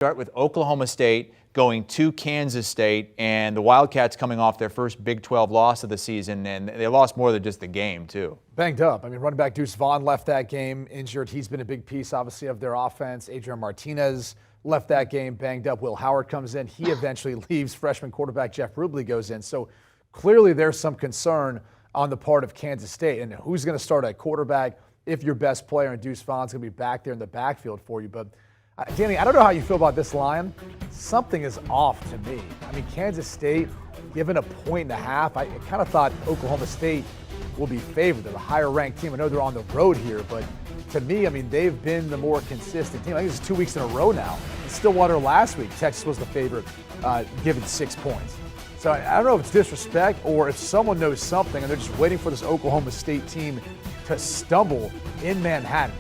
Start with Oklahoma State going to Kansas State, and the Wildcats coming off their first Big 12 loss of the season, and they lost more than just the game, too. Banged up. I mean, running back Deuce Vaughn left that game injured. He's been a big piece, obviously, of their offense. Adrian Martinez left that game banged up. Will Howard comes in. He eventually leaves. Freshman quarterback Jeff Rubley goes in. So clearly there's some concern on the part of Kansas State. And who's going to start at quarterback if your best player and Deuce Vaughn's going to be back there in the backfield for you? But Danny, I don't know how you feel about this line. Something is off to me. I mean, Kansas State, given a 1.5, I kind of thought Oklahoma State will be favored. They're the higher-ranked team. I know they're on the road here, but to me, I mean, they've been the more consistent team. I think it's 2 weeks in a row now. In Stillwater last week, Texas was the favorite, given 6 points. So I don't know if it's disrespect or if someone knows something and they're just waiting for this Oklahoma State team to stumble in Manhattan.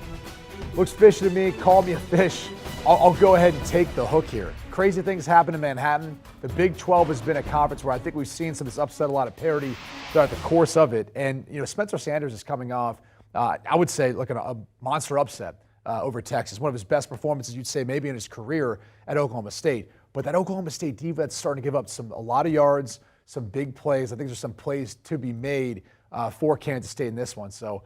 Looks fishy to me. Call me a fish. I'll go ahead and take the hook here. Crazy things happen in Manhattan. The Big 12 has been a conference where I think we've seen some of this upset, a lot of parity throughout the course of it. And, you know, Spencer Sanders is coming off, I would say, like a monster upset over Texas. One of his best performances, you'd say, maybe in his career at Oklahoma State. But that Oklahoma State defense is starting to give up a lot of yards, some big plays. I think there's some plays to be made for Kansas State in this one. So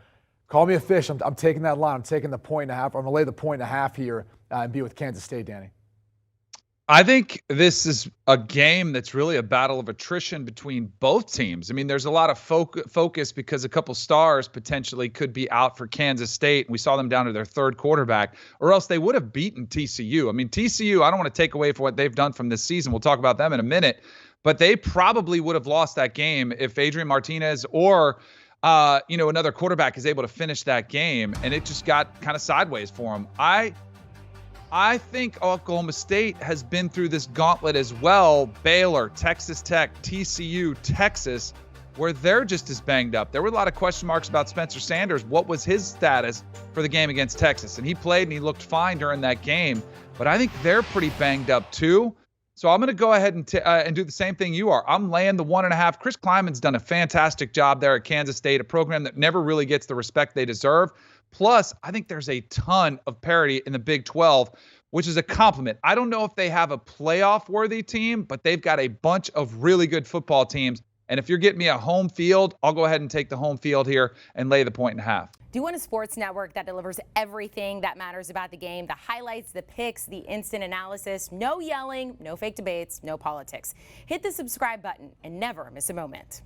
call me a fish. I'm taking that line. I'm taking the 1.5. I'm going to lay the 1.5 here and be with Kansas State, Danny. I think this is a game that's really a battle of attrition between both teams. I mean, there's a lot of focus because a couple stars potentially could be out for Kansas State. We saw them down to their third quarterback, or else they would have beaten TCU. I mean, TCU, I don't want to take away from what they've done from this season. We'll talk about them in a minute. But they probably would have lost that game if Adrian Martinez or another quarterback is able to finish that game, and it just got kind of sideways for them. I think Oklahoma State has been through this gauntlet as well. Baylor, Texas Tech, TCU, Texas, where they're just as banged up. There were a lot of question marks about Spencer Sanders. What was his status for the game against Texas? And he played and he looked fine during that game. But I think they're pretty banged up too. So I'm going to go ahead and do the same thing you are. I'm laying the 1.5. Chris Kleiman's done a fantastic job there at Kansas State, a program that never really gets the respect they deserve. Plus, I think there's a ton of parity in the Big 12, which is a compliment. I don't know if they have a playoff-worthy team, but they've got a bunch of really good football teams. And if you're getting me a home field, I'll go ahead and take the home field here and lay the 1.5. Do you want a sports network that delivers everything that matters about the game? The highlights, the picks, the instant analysis, no yelling, no fake debates, no politics. Hit the subscribe button and never miss a moment.